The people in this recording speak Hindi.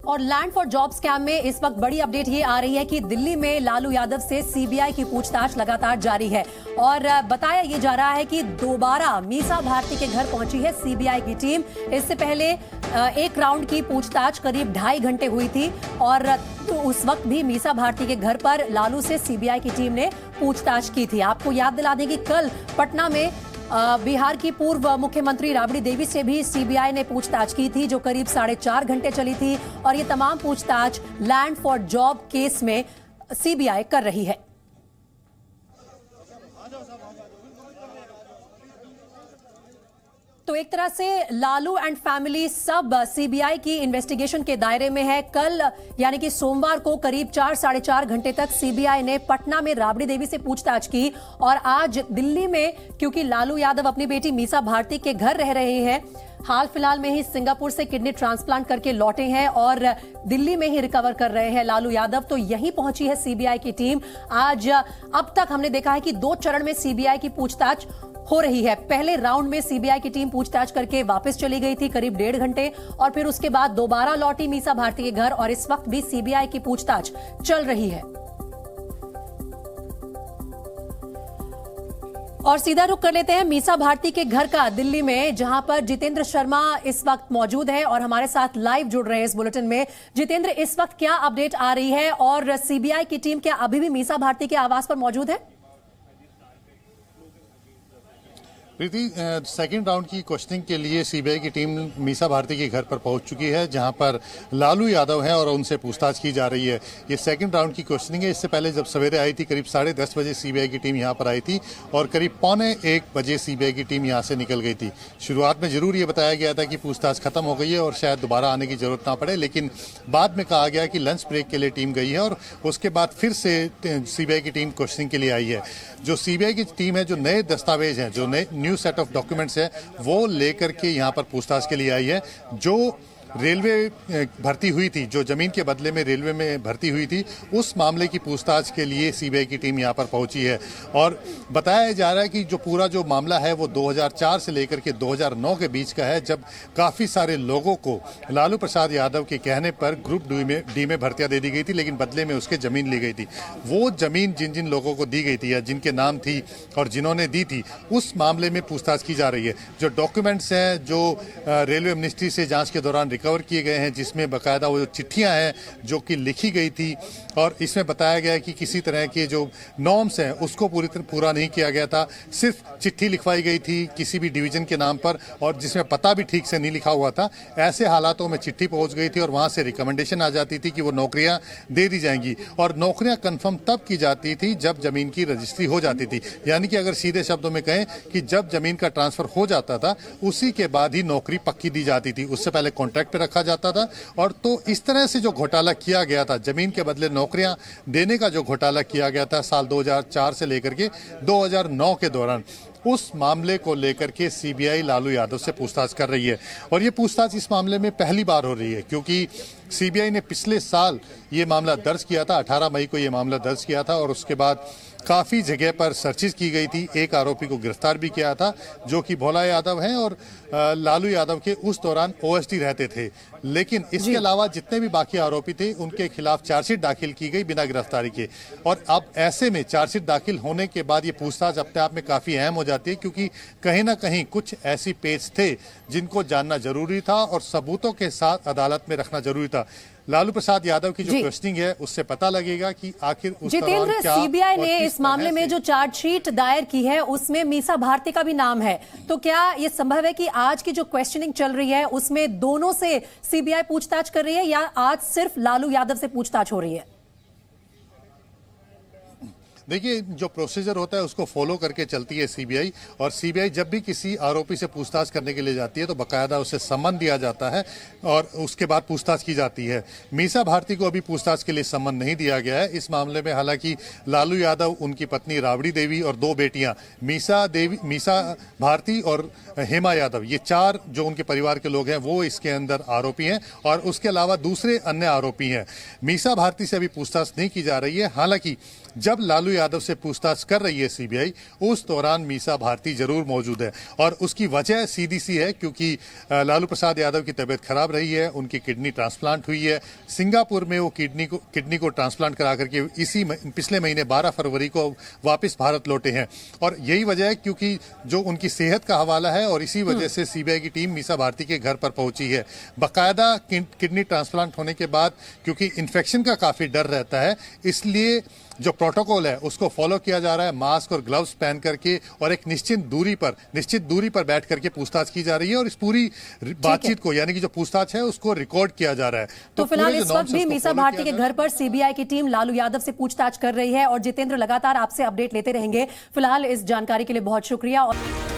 और लैंड फॉर जॉब स्कैम में इस वक्त बड़ी अपडेट ये आ रही है कि दिल्ली में लालू यादव से सीबीआई की पूछताछ लगातार जारी है और बताया ये जा रहा है कि दोबारा मीसा भारती के घर पहुंची है सीबीआई की टीम। इससे पहले एक राउंड की पूछताछ करीब 2.5 घंटे हुई थी और तो उस वक्त भी मीसा भारती के घर पर लालू से सीबीआई की टीम ने पूछताछ की थी। आपको याद दिला दें कि कल पटना में बिहार की पूर्व मुख्यमंत्री राबड़ी देवी से भी सीबीआई ने पूछताछ की थी, जो करीब 4.5 घंटे चली थी और ये तमाम पूछताछ लैंड फॉर जॉब केस में सीबीआई कर रही है। तो एक तरह से लालू एंड फैमिली सब सीबीआई की इन्वेस्टिगेशन के दायरे में है। कल यानी कि सोमवार को करीब 4-4.5 घंटे तक सीबीआई ने पटना में राबड़ी देवी से पूछताछ की और आज दिल्ली में, क्योंकि लालू यादव अपनी बेटी मीसा भारती के घर रह रहे हैं, हाल फिलहाल में ही सिंगापुर से किडनी ट्रांसप्लांट करके लौटे हैं और दिल्ली में ही रिकवर कर रहे हैं लालू यादव, तो यहीं पहुंची है सीबीआई की टीम। आज अब तक हमने देखा है कि 2 चरण में सीबीआई की पूछताछ हो रही है। पहले राउंड में सीबीआई की टीम पूछताछ करके वापस चली गई थी करीब 1.5 घंटे और फिर उसके बाद दोबारा लौटी मीसा भारती के घर और इस वक्त भी सीबीआई की पूछताछ चल रही है। और सीधा रुख कर लेते हैं मीसा भारती के घर का दिल्ली में, जहां पर जितेंद्र शर्मा इस वक्त मौजूद है और हमारे साथ लाइव जुड़ रहे हैं इस बुलेटिन में। जितेंद्र, इस वक्त क्या अपडेट आ रही है और सीबीआई की टीम क्या अभी भी मीसा भारती के आवास पर मौजूद है? प्रीति, सेकंड राउंड की क्वेश्चनिंग के लिए सीबीआई की टीम मीसा भारती के घर पर पहुंच चुकी है, जहां पर लालू यादव हैं और उनसे पूछताछ की जा रही है। ये सेकंड राउंड की क्वेश्चनिंग है। इससे पहले जब सवेरे आई थी करीब 10:30 बजे सीबीआई की टीम यहां पर आई थी और करीब 12:45 बजे सीबीआई की टीम यहां से निकल गई थी। शुरुआत में जरूर ये बताया गया था कि पूछताछ खत्म हो गई है और शायद दोबारा आने की जरूरत ना पड़े, लेकिन बाद में कहा गया कि लंच ब्रेक के लिए टीम गई है और उसके बाद फिर से सीबीआई की टीम क्वेश्चनिंग के लिए आई है। जो सीबीआई की टीम है, जो नए दस्तावेज हैं, जो नए न्यू सेट ऑफ डॉक्यूमेंट्स है, वो लेकर के यहां पर पूछताछ के लिए आई है। जो रेलवे भर्ती हुई थी, जो जमीन के बदले में रेलवे में भर्ती हुई थी, उस मामले की पूछताछ के लिए सीबीआई की टीम यहां पर पहुंची है। और बताया जा रहा है कि जो पूरा जो मामला है वो 2004 से लेकर के 2009 के बीच का है, जब काफ़ी सारे लोगों को लालू प्रसाद यादव के कहने पर ग्रुप डी में भर्तियां दे दी गई थी, लेकिन बदले में उसके ज़मीन ली गई थी। वो ज़मीन जिन जिन लोगों को दी गई थी या जिनके नाम थी और जिन्होंने दी थी, उस मामले में पूछताछ की जा रही है। जो डॉक्यूमेंट्स हैं जो रेलवे मिनिस्ट्री से जाँच के दौरान रिकवर किए गए हैं, जिसमें बाकायदा वो चिट्ठियां हैं जो कि लिखी गई थी और इसमें बताया गया है कि किसी तरह के जो नॉर्म्स हैं उसको पूरा नहीं किया गया था। सिर्फ चिट्ठी लिखवाई गई थी किसी भी डिवीजन के नाम पर और जिसमें पता भी ठीक से नहीं लिखा हुआ था। ऐसे हालातों में चिट्ठी पहुंच गई थी और वहां से रिकमेंडेशन आ जाती थी कि वो नौकरियां दे दी जाएंगी और नौकरियां कंफर्म तब की जाती थी जब जमीन की रजिस्ट्री हो जाती थी। यानी कि अगर सीधे शब्दों में कहें कि जब जमीन का ट्रांसफर हो जाता था उसी के बाद ही नौकरी पक्की दी जाती थी, उससे पहले कॉन्ट्रैक्ट पे रखा जाता था। और तो इस तरह से जो घोटाला किया गया था, जमीन के बदले नौकरियां देने का जो घोटाला किया गया था साल 2004 से लेकर के 2009 के दौरान, उस मामले को लेकर के सीबीआई लालू यादव से पूछताछ कर रही है। और ये पूछताछ इस मामले में पहली बार हो रही है, क्योंकि सीबीआई ने पिछले साल ये मामला दर्ज किया था, 18 मई को ये मामला दर्ज किया था और उसके बाद काफ़ी जगह पर सर्चिज की गई थी। एक आरोपी को गिरफ्तार भी किया था जो कि भोला यादव हैं और लालू यादव के उस दौरान ओएसडी रहते थे। लेकिन इसके अलावा जितने भी बाकी आरोपी थे उनके खिलाफ चार्जशीट दाखिल की गई बिना गिरफ्तारी के। और अब ऐसे में चार्जशीट दाखिल होने के बाद ये पूछताछ अपने आप में काफ़ी अहम हो जाती है, क्योंकि कहीं ना कहीं कुछ ऐसी पेज थे जिनको जानना जरूरी था और सबूतों के साथ अदालत में रखना जरूरी था। लालू प्रसाद यादव की जो क्वेश्चनिंग है उससे पता लगेगा कि आखिर उस जितेंद्र, सीबीआई ने इस मामले में जो चार्जशीट दायर की है उसमें मीसा भारती का भी नाम है, तो क्या ये संभव है कि आज की जो क्वेश्चनिंग चल रही है उसमें दोनों से सीबीआई पूछताछ कर रही है या आज सिर्फ लालू यादव से पूछताछ हो रही है? देखिए, जो प्रोसीजर होता है उसको फॉलो करके चलती है सीबीआई और सीबीआई जब भी किसी आरोपी से पूछताछ करने के लिए जाती है तो बाकायदा उसे सम्मन दिया जाता है और उसके बाद पूछताछ की जाती है। मीसा भारती को अभी पूछताछ के लिए सम्मन नहीं दिया गया है इस मामले में। हालांकि लालू यादव, उनकी पत्नी राबड़ी देवी और 2 बेटियां मीसा भारती और हेमा यादव, ये 4 जो उनके परिवार के लोग हैं वो इसके अंदर आरोपी हैं और उसके अलावा दूसरे अन्य आरोपी हैं। मीसा भारती से अभी पूछताछ नहीं की जा रही है। हालांकि जब लालू यादव से पूछताछ कर रही है सीबीआई, उस दौरान मीसा भारती जरूर मौजूद है। और उसकी वजह सीधी सी है, क्योंकि लालू प्रसाद यादव की तबीयत खराब रही है, उनकी किडनी ट्रांसप्लांट हुई है। सिंगापुर में वो किडनी को ट्रांसप्लांट करा करके पिछले महीने 12 फरवरी को वापस भारत लौटे हैं। और यही वजह है क्योंकि जो उनकी सेहत का हवाला है, और इसी वजह से सीबीआई की टीम मीसा भारती के घर पर पहुंची है। बाकायदा किडनी ट्रांसप्लांट होने के बाद क्योंकि इन्फेक्शन का काफी डर रहता है, इसलिए जो प्रोटोकॉल है उसको फॉलो किया जा रहा है। मास्क और ग्लव्स पहन करके और एक निश्चित दूरी पर बैठ करके पूछताछ की जा रही है। और इस पूरी बातचीत को, यानी कि जो पूछताछ है, उसको रिकॉर्ड किया जा रहा है। तो फिलहाल इस वक्त भी मीसा भारती के घर पर सीबीआई की टीम लालू यादव से पूछताछ कर रही है और जितेंद्र लगातार आपसे अपडेट लेते रहेंगे। फिलहाल इस जानकारी के लिए बहुत शुक्रिया।